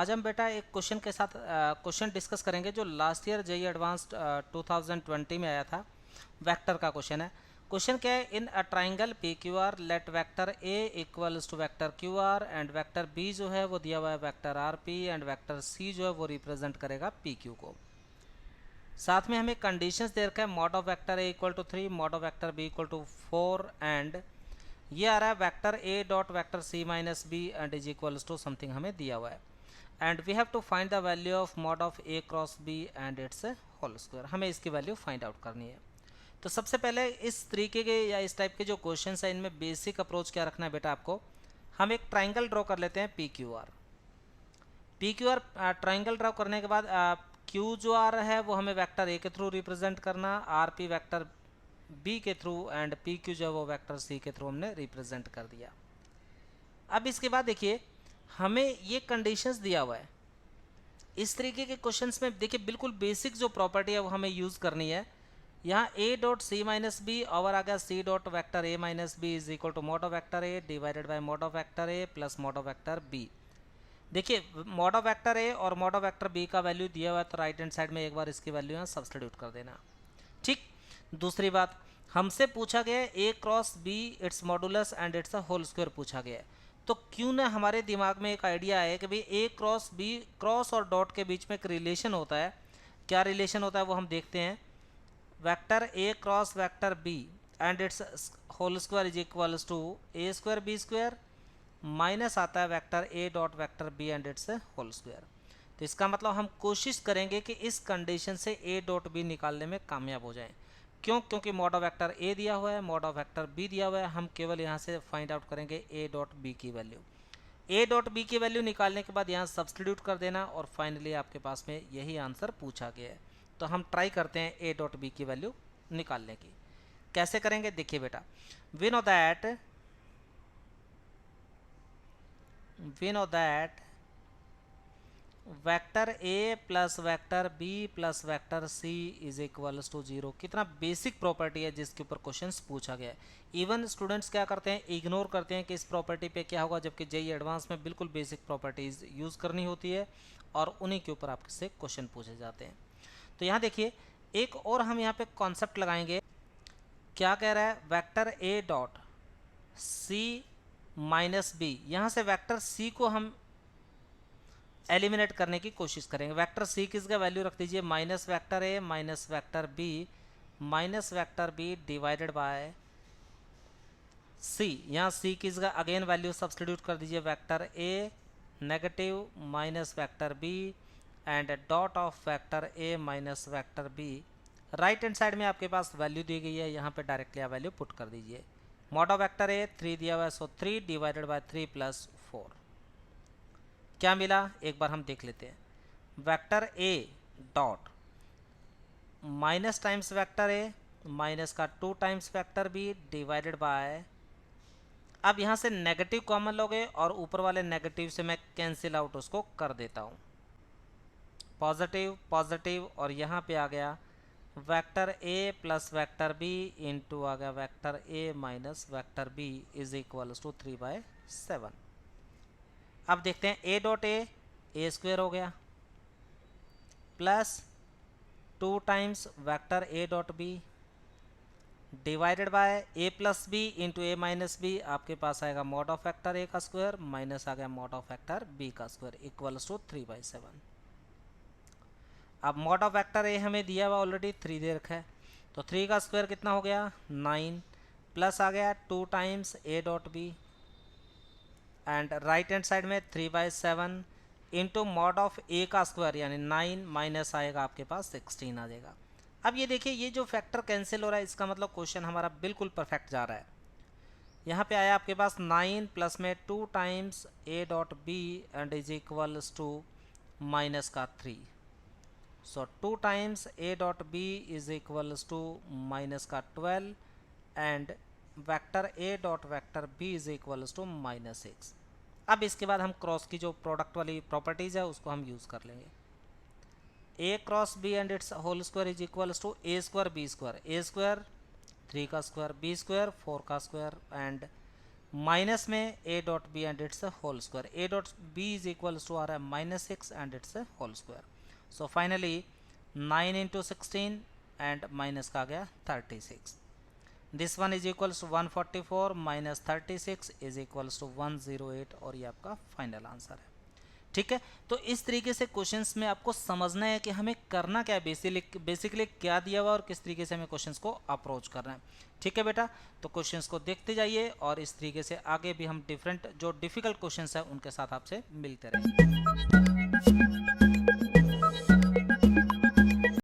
आज हम बेटा एक क्वेश्चन के साथ क्वेश्चन डिस्कस करेंगे जो लास्ट ईयर जेई एडवांस्ड 2020 में आया था। वेक्टर का क्वेश्चन है। क्वेश्चन क्या है, in a triangle P Q R let vector A equals to vector Q R and vector B जो है वो दिया हुआ है vector R P and vector C जो है वो रिप्रेजेंट करेगा पी क्यू को। साथ में हमें कंडीशंस दे रखा है, mod of vector A equal to 3, mod of vector B equal to 4 and ये आ रहा है vector A dot vector C minus B and is equals to something हमें दिया हुआ है and we have to find the value of mod of A cross B and it's whole square. हमें इसकी वैल्यू फाइंड आउट करनी है। तो सबसे पहले इस तरीके के या इस टाइप के जो क्वेश्चन है इनमें बेसिक अप्रोच क्या रखना है बेटा आपको। हम एक ट्राइंगल ड्रॉ कर लेते हैं P Q R triangle draw करने के बाद क्यू जो आ रहा है वो हमें वेक्टर ए के थ्रू रिप्रेजेंट करना, आर पी वेक्टर बी के थ्रू एंड पी क्यू जो है वो वेक्टर सी के थ्रू हमने रिप्रेजेंट कर दिया। अब इसके बाद देखिए हमें ये कंडीशंस दिया हुआ है। इस तरीके के क्वेश्चंस में देखिए बिल्कुल बेसिक जो प्रॉपर्टी है वो हमें यूज़ करनी है। यहाँ a dot C minus B और आ गया c dot vector a minus B is equal to mod of vector a divided by mod of vector a plus mod of vector b। देखिए मॉड ऑफ वैक्टर a और mod of vector b का value दिया हुआ है तो right hand side में एक बार इसकी वैल्यू यहाँ सब्सटीट्यूट कर देना। ठीक। दूसरी बात, हमसे पूछा गया है A cross B it's modulus and it's a whole square पूछा गया है। तो क्यों ना हमारे दिमाग में एक आइडिया है कि भाई ए क्रॉस बी, क्रॉस और डॉट के बीच में एक रिलेशन होता है। क्या रिलेशन होता है वो हम देखते हैं। Vector A cross vector B and it's whole square is equals to A square B square minus आता है vector A dot vector B and it's whole square. तो इसका मतलब हम कोशिश करेंगे कि इस कंडीशन से ए डॉट बी निकालने में कामयाब हो जाएं। क्यों? क्योंकि मॉड ऑफ वेक्टर ए दिया हुआ है, मॉड ऑफ वेक्टर बी दिया हुआ है। हम केवल यहाँ से फाइंड आउट करेंगे ए डॉट बी की वैल्यू। ए डॉट बी की वैल्यू निकालने के बाद यहाँ सब्सटीट्यूट कर देना और फाइनली आपके पास में यही आंसर पूछा गया है। तो हम ट्राई करते हैं ए डॉट बी की वैल्यू निकालने की। कैसे करेंगे देखिए बेटा, we know that vector A plus vector B plus vector C is equals to 0। कितना बेसिक प्रॉपर्टी है जिसके ऊपर क्वेश्चंस पूछा गया है। इवन स्टूडेंट्स क्या करते हैं, इग्नोर करते हैं कि इस प्रॉपर्टी पे क्या होगा, जबकि जेई एडवांस में बिल्कुल बेसिक प्रॉपर्टीज यूज़ करनी होती है और उन्हीं के ऊपर आपसे क्वेश्चन पूछे जाते हैं। तो यहाँ देखिए एक और हम यहाँ पे कॉन्सेप्ट लगाएंगे। क्या कह रहा है, vector A dot C minus B, यहाँ से वेक्टर सी को हम एलिमिनेट करने की कोशिश करेंगे। वेक्टर सी किसका वैल्यू रख दीजिए, minus vector A minus vector B minus vector B divided by C. यहाँ सी किसका अगेन वैल्यू सब्सटीट्यूट कर दीजिए, vector A negative minus vector B and dot of vector A minus vector B. Right hand side में आपके पास value दी गई है, यहाँ पे डायरेक्टली आप वैल्यू पुट कर दीजिए। मॉड ऑफ वेक्टर ए 3 दिया हुआ है, सो 3 डिवाइडेड बाय 3 प्लस 4। क्या मिला एक बार हम देख लेते हैं। Vector A dot minus times vector A minus का 2 times vector B divided by, अब यहाँ से नेगेटिव कॉमन लोगे और ऊपर वाले नेगेटिव से मैं कैंसिल आउट उसको कर देता हूँ, पॉजिटिव पॉजिटिव, और यहाँ पे आ गया vector A plus vector B into आ गया vector A minus vector B is equals to 3/7। अब देखते हैं ए डॉट ए स्क्वायर हो गया plus 2 times vector A dot B divided by A plus B into A minus B. आपके पास आएगा मॉड ऑफ वेक्टर ए का स्क्वायर माइनस आ गया मॉड ऑफ वेक्टर बी का स्क्वायर इक्वल्स टू 3/7। अब mod of vector ए हमें दिया हुआ ऑलरेडी 3 दे रखा है, तो 3 का स्क्वायर कितना हो गया 9 प्लस आ गया 2 times A dot B and right hand side में 3/7 इंटू मॉड ऑफ ए का स्क्वायर यानी 9 माइनस आएगा आपके पास 16 आ जाएगा। अब ये देखिए ये जो फैक्टर कैंसिल हो रहा है इसका मतलब क्वेश्चन हमारा बिल्कुल परफेक्ट जा रहा है। यहाँ पे आया आपके पास 9 प्लस में 2 times A dot B and is equals to minus का 3, so 2 times A dot B is equals to minus का 12 and vector A dot vector B is equals to -6। अब इसके बाद हम क्रॉस की जो प्रोडक्ट वाली प्रॉपर्टीज़ है उसको हम यूज़ कर लेंगे। A cross B and it's whole square is equals to A square B square, A square 3 का स्क्वायर बी स्क्वायर 4 का स्क्वायर एंड माइनस में a dot B and it's whole square, a dot B is equals to आ रहा है -6 and it's whole square. So finally 9 into 16 and minus का आ गया 36। This one is equals to 144 minus 36 is equals to 108 और ये आपका final answer है। ठीक है, तो इस तरीके से क्वेश्चंस में आपको समझना है कि हमें करना क्या है, बेसिकली क्या दिया हुआ और किस तरीके से हमें क्वेश्चंस को अप्रोच करना है। ठीक है बेटा, तो क्वेश्चंस को देखते जाइए और इस तरीके से आगे भी हम डिफरेंट जो डिफिकल्ट क्वेश्चंस है उनके साथ आपसे मिलते रहेंगे।